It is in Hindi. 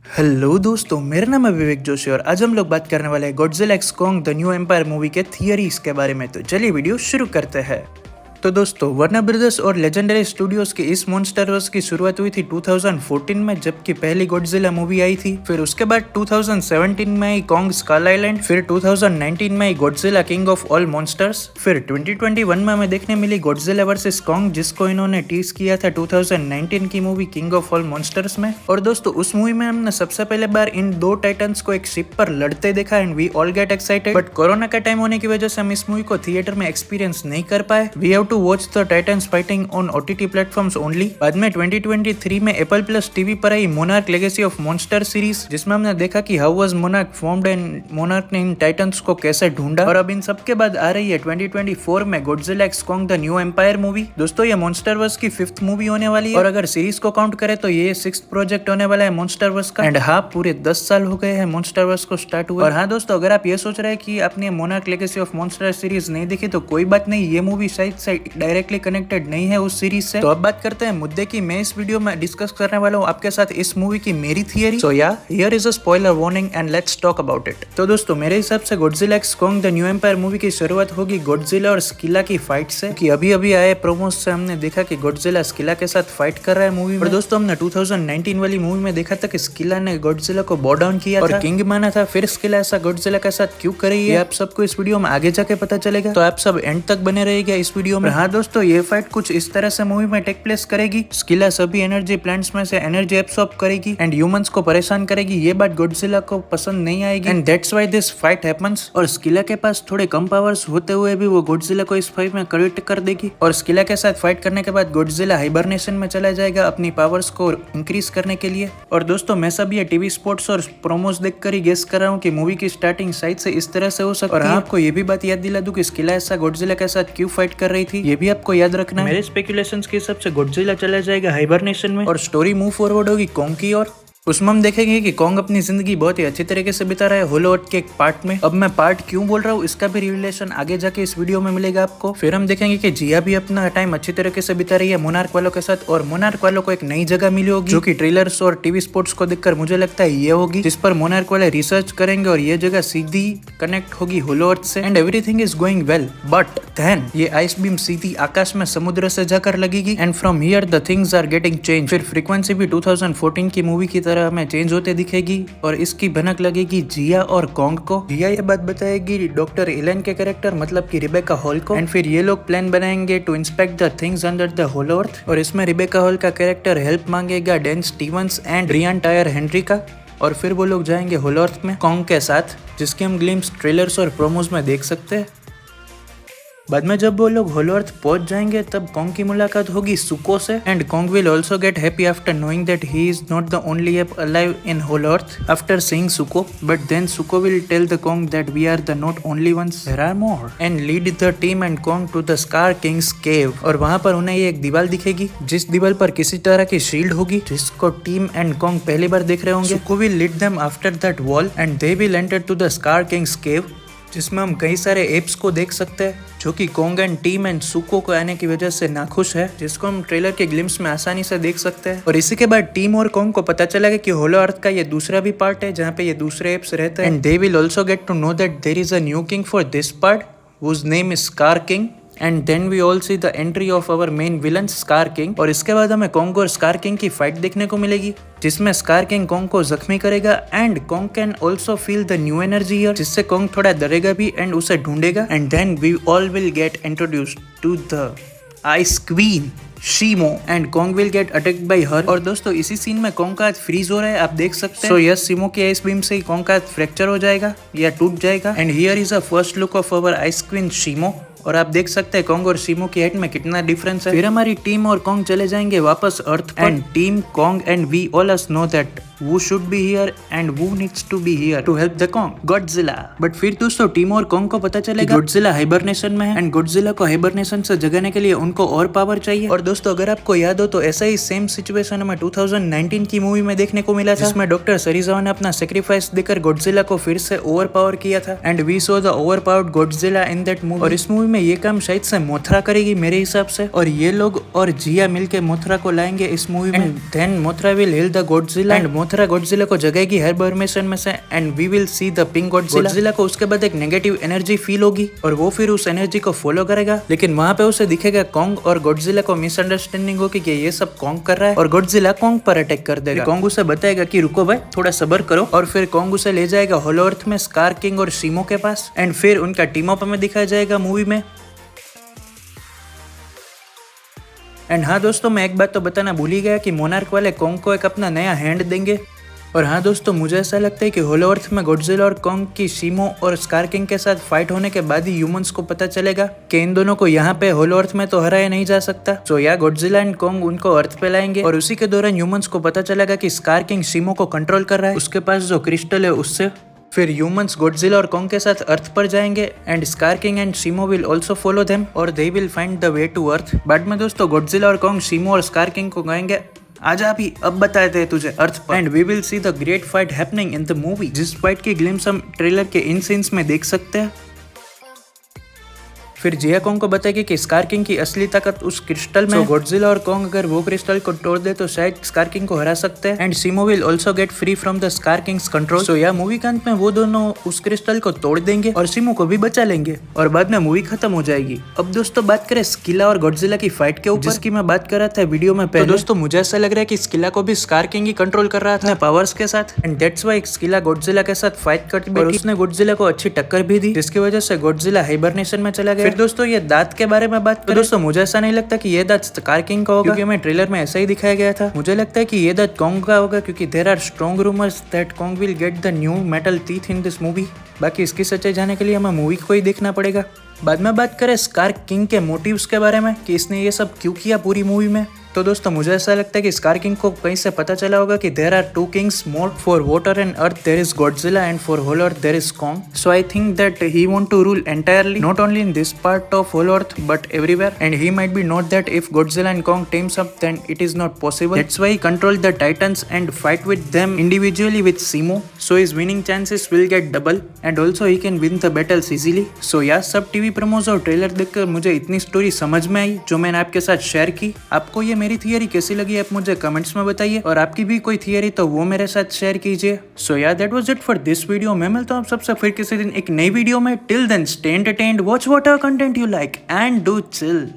हेलो दोस्तों, मेरा नाम है विवेक जोशी और आज हम लोग बात करने वाले हैं Godzilla x Kong the new empire movie के थियरीज के बारे में। तो चलिए वीडियो शुरू करते हैं। तो दोस्तों, वार्नर ब्रदर्स और लेजेंडरी स्टूडियोज की इस मॉन्स्टरवर्स की शुरुआत हुई थी 2014 में, जबकि पहली गॉडजिला मूवी आई थी। फिर उसके बाद 2017 में आई कॉन्ग स्कल आइलैंड, फिर 2019 में आई Godzilla king of all monsters, फिर 2021 में हमें देखने मिली गॉडजिला वर्सेस कॉन्ग, जिसको इन्होंने टीज किया था 2019 की movie king of all monsters में। और दोस्तों, उस मूवी में हमने सबसे पहले बार इन दो टाइटन्स को एक शिप पर लड़ते देखा and we all get excited. But corona का टाइम होने की वजह से हम इस मूवी को थिएटर में एक्सपीरियंस नहीं कर पाए। We have to watch the titans fighting on OTT platforms only. बाद में 2023 में एप्पल प्लस टीवी पर आई Monarch legacy of monster series, जिसमें हमने देखा कि how was Monarch formed and Monarch ने इन टाइटन्स को कैसे ढूंढा। और अब इन सब के बाद आ रही है 2024 में Godzilla x Kong the new empire movie. दोस्तों, ये मॉन्स्टरवर्स की 5th मूवी होने वाली है और अगर सीरीज को काउंट करें तो ये 6th प्रोजेक्ट होने वाला है मॉन्स्टरवर्स का। एंड हाँ, पूरे 10 साल हो गए हैं मॉन्स्टरवर्स को स्टार्ट हुए। और हाँ दोस्तों, अगर आप ये सोच रहे हैं कि आपने monarch legacy of monster series नहीं देखी तो कोई बात नहीं, ये मूवी शायद से डायरेक्टली कनेक्टेड नहीं है उस सीरीज से। तो अब बात करते हैं मुद्दे की। मैं इस वीडियो में डिस्कस करने वाला हूँ आपके साथ इस मूवी की मेरी theory. So yeah here is a spoiler warning and let's talk about it. तो दोस्तों, मेरे हिसाब से Godzilla x Kong the new empire movie की शुरुआत होगी गॉडजिला और स्किला की फाइट से, कि अभी अभी आए प्रोमोज से हमने देखा कि गॉडजिला स्किला के साथ फाइट कर रहा है मूवी में। और दोस्तों, हमने 2019 वाली मूवी में देखा था कि स्किला ने गॉडजिला को बो डाउन किया और किंग माना था। फिर स्किला ऐसा गॉडजिला के साथ क्यों कर रही है, आप सबको इस वीडियो में आगे जाके पता चलेगा। तो आप सब एंड तक बने रहिएगा इस वीडियो में। हाँ दोस्तों, ये फाइट कुछ इस तरह से मूवी में टेक प्लेस करेगी। स्किला सभी एनर्जी प्लांट्स में से एनर्जी एब्सॉर्ब करेगी एंड ह्यूमंस को परेशान करेगी। ये बात गॉडजिला को पसंद नहीं आएगी and that's why this fight happens. और स्किला के पास थोड़े कम पावर्स होते हुए भी वो गॉडजिला को इस फाइट में करेक्ट कर देगी। और स्किला के साथ फाइट करने के बाद गॉडजिला हाइबरनेशन में चला जाएगा अपनी पावर्स को इंक्रीज करने के लिए। और दोस्तों, मैं सब ये टीवी स्पोर्ट्स और प्रोमोस देखकर ही गेस कर रहा हूँ कि मूवी की स्टार्टिंग शायद से इस तरह से हो सकती है। और आपको ये भी बात याद दिला दूं कि स्किला ऐसा गॉडजिला के साथ क्यों फाइट कर रही थी, ये भी आपको याद रखना है। मेरे स्पेकुलेशंस के हिसाब से गॉडजिला चला जाएगा हाइबरनेशन में और स्टोरी मूव फॉरवर्ड होगी कॉन्ग की ओर। उसमें हम देखेंगे कि कॉन्ग अपनी जिंदगी बहुत ही अच्छी तरीके से बिता रहा है होलो अर्थ के एक पार्ट में। अब मैं पार्ट क्यों बोल रहा हूँ, इसका भी रिलेशन आगे जाके इस वीडियो में मिलेगा आपको। फिर हम देखेंगे कि जिया भी अपना टाइम अच्छी तरीके से बिता रही है मोनार्क वालों के साथ, और मोनार्क वालों को एक नई जगह मिली होगी जो कि ट्रेलर्स और टीवी स्पोर्ट्स को देखकर मुझे लगता है ये होगी, जिस पर मोनार्क वाले रिसर्च करेंगे और ये जगह सीधी कनेक्ट होगी होलो अर्थ से and everything is going well. But then ये आइस बीम सीधी आकाश में समुद्र से जाकर लगेगी and from here the things are getting change. फिर फ्रीक्वेंसी भी 2014 की मूवी की तरह हमें चेंज होते दिखेगी और इसकी भनक लगेगी जिया और कॉन्ग को। जिया ये बात बताएगी डॉक्टर एलन के कैरेक्टर मतलब कि रिबेका हॉल को एंड फिर ये लोग प्लान बनाएंगे to inspect the things under the Hollow Earth. और इसमें रिबेका हॉल का कैरेक्टर हेल्प मांगेगा Dan Stevens and Brian Tyree Henry का। और फिर वो लोग जाएंगे होलो अर्थ में कॉन्ग के साथ, जिसके हम ग्लिम्स ट्रेलर्स और प्रोमोज में देख सकते हैं। बाद में जब वो लोग होलो अर्थ पहुंच जाएंगे तब कॉन्ग की मुलाकात होगी सुको से and Kong will also get happy after knowing that he is not the only ape alive in Hollow Earth after seeing Suko. But then Suko will tell the Kong that we are the not only ones, there are more and lead the team and Kong to the Scar King's cave. और वहां पर उन्हें ये एक दीवार दिखेगी जिस दीवार पर किसी तरह की शील्ड होगी जिसको टीम एंड कॉन्ग पहली बार देख रहे होंगे। Suko will lead them after that wall and they will enter to the Scar King's cave, जिसमें हम कई सारे एप्स को देख सकते हैं जो कि कॉन्ग एंड टीम एंड सुको को आने की वजह से नाखुश है, जिसको हम ट्रेलर के ग्लिम्स में आसानी से देख सकते हैं। और इसी के बाद टीम और कॉन्ग को पता चलेगा कि होलो अर्थ का ये दूसरा भी पार्ट है जहाँ पे ये दूसरे एप्स रहते हैं and they will also get to know that there is a new king for this part whose name is Scar King and then we all see the entry of our main villain Scar King. और इसके बाद हमें कॉन्ग और स्कार किंग की फाइट देखने को मिलेगी जिसमें स्कार किंग कॉन्ग को जख्मी करेगा and Kong can also feel the new energy here, जिससे कॉन्ग थोड़ा डरेगा भी एंड उसे ढूंढेगा and then we all will get introduced to the ice queen Shimo and Kong will get attacked by her. और दोस्तों, इसी सीन में कॉन्ग का हाथ फ्रीज हो रहा है, आप देख सकते हैं। सो यस, शीमो की आइस बीम से ही कॉन्ग का हाथ फ्रैक्चर हो जाएगा या टूट जाएगा and here is a first look of our ice queen Shimo. और आप देख सकते हैं कॉन्ग और शीमो की हाइट में कितना डिफरेंस है। फिर हमारी टीम और कॉन्ग चले जाएंगे वापस अर्थ पर and team Kong and we all us know that who should be here and who needs to be here to help the Kong, Godzilla। But फिर दोस्तों, टीम और कॉन्ग को पता चलेगा गॉडजिला हाइबरनेशन में है एंड गॉडजिला को हाइबरनेशन से जगाने के लिए उनको और पावर चाहिए। और दोस्तों, अगर आपको याद हो तो ऐसा ही सेम सिचुएशन हमें 2019 की मूवी में देखने को मिला था, जिसमें डॉक्टर सरीजावा ने अपना सेक्रीफाइस देकर गॉडजिला को फिर से ओवर पावर किया था and we saw the overpowered Godzilla in that movie. और इस मूवी में ये काम शायद से मोथरा करेगी मेरे हिसाब से, और ये लोग और जिया मिलके मोथरा को लाएंगे इस मूवी में। Then Mothra will heal the Godzilla and Mothra Godzilla को जगाएगी हाइबरनेशन में से and we will see the pink Godzilla को उसके बाद एक नेगेटिव एनर्जी फील होगी और वो फिर उस एनर्जी को फॉलो करेगा, लेकिन वहाँ पे उसे दिखेगा कॉन्ग और गॉडजिला को मिसअंडरस्टैंडिंग होगी कि ये सब कॉन्ग कर रहा है और गॉडजिला कॉन्ग पर अटैक कर देगा। कॉन्ग उसे बताएगा कि रुको भाई थोड़ा सब्र करो और फिर कॉन्ग उसे ले जाएगा होलो अर्थ में स्कार किंग और सीमो के पास एंड फिर उनका टीम अप में दिखाया जाएगा मूवी में। एंड हाँ दोस्तों, मैं एक बात तो बताना भूल ही गया कि मोनार्क वाले कॉन्ग को एक अपना नया हैंड देंगे। और हाँ दोस्तों, मुझे ऐसा लगता है कि होलो अर्थ में गॉडजिला और कॉन्ग की सीमो और स्कार किंग के साथ फाइट होने के बाद ही ह्यूमंस को पता चलेगा कि इन दोनों को यहाँ पे होलो अर्थ में तो हराया नहीं जा सकता। तो या गॉडजिला एंड कॉन्ग उनको अर्थ पे लाएंगे और उसी के दौरान ह्यूमंस को पता चलेगा कि स्कार किंग सीमो को कंट्रोल कर रहा है, उसके पास जो क्रिस्टल है उससे। फिर ह्यूमंस गॉडजिला और कॉन्ग के साथ अर्थ पर जाएंगे and Scar King and Shimo will also follow them और they will find the way to Earth. बाद में दोस्तों गॉडजिला और कॉन्ग सीमो और स्कार किंग को कहेंगे आजा अभी, अब बताते हैं तुझे अर्थ पर and we will see the great fight happening in the movie, जिस फाइट की ग्लिम्स हम ट्रेलर के इन सीन्स में देख सकते हैं। फिर जिया कॉन्ग को बताएगी कि स्कार किंग की असली ताकत उस क्रिस्टल में। गॉडजिला और कॉन्ग अगर वो क्रिस्टल को तोड़ दे तो शायद स्कार किंग को हरा सकते हैं and Shimo will also get free from the Scar King's control. So या मूवी के अंत में वो दोनों उस क्रिस्टल को तोड़ देंगे और सीमो को भी बचा लेंगे और बाद में मूवी खत्म हो जाएगी। अब दोस्तों बात करें स्किला और गॉडजिला की फाइट के ऊपर, जिसकी मैं बात कर रहा था वीडियो में पहले। तो दोस्तों मुझे ऐसा लग रहा है कि स्किला को भी स्कार किंग ही कंट्रोल कर रहा था पावर्स के साथ एंड दैट्स व्हाई स्किला गॉडजिला के साथ फाइट करती और उसने गॉडजिला को अच्छी टक्कर भी दी, जिसकी वजह से गॉडजिला हाइबरनेशन में चला गया। फिर दोस्तों ये दांत के बारे में बात करें तो दोस्तों मुझे ऐसा नहीं लगता कि ये दांत स्कार किंग का होगा, क्योंकि हमें ट्रेलर में ऐसा ही दिखाया गया था। मुझे लगता है कि ये दांत कॉन्ग का होगा, क्योंकि there are strong rumours that Kong will get the new metal teeth in this movie. बाकी इसकी सच्चाई जाने के लिए हमें मूवी को ही देखना पड़ेगा। बाद में बात करें स्कार किंग के मोटिव्स के बारे में कि इसने ये सब क्यों किया पूरी मूवी में, तो दोस्तों मुझे ऐसा लगता है कि स्कार किंग को कहीं से पता चला होगा कि there are two kings more, for water and earth there is Godzilla and for hollow earth there is Kong. So I think that he want to rule entirely not only in this part of hollow earth but everywhere and he might be note that if Godzilla and Kong teams up then it is not possible. That's why he control the titans and fight with them individually with Shimo, so his winning chances will get double and also he can win the battles easily. So या सब टीवी प्रोमोज और ट्रेलर देखकर मुझे इतनी स्टोरी समझ में आई जो मैंने आपके साथ शेयर की। आपको ये मेरी थियरी कैसी लगी आप मुझे कमेंट्स में बताइए और आपकी भी कोई थियरी तो वो मेरे साथ शेयर कीजिए। सो या that was it for this video. मैं मिलता हूँ आप सबसे फिर किसी दिन एक नई वीडियो में। Till then stay entertained, watch whatever content you like and do chill.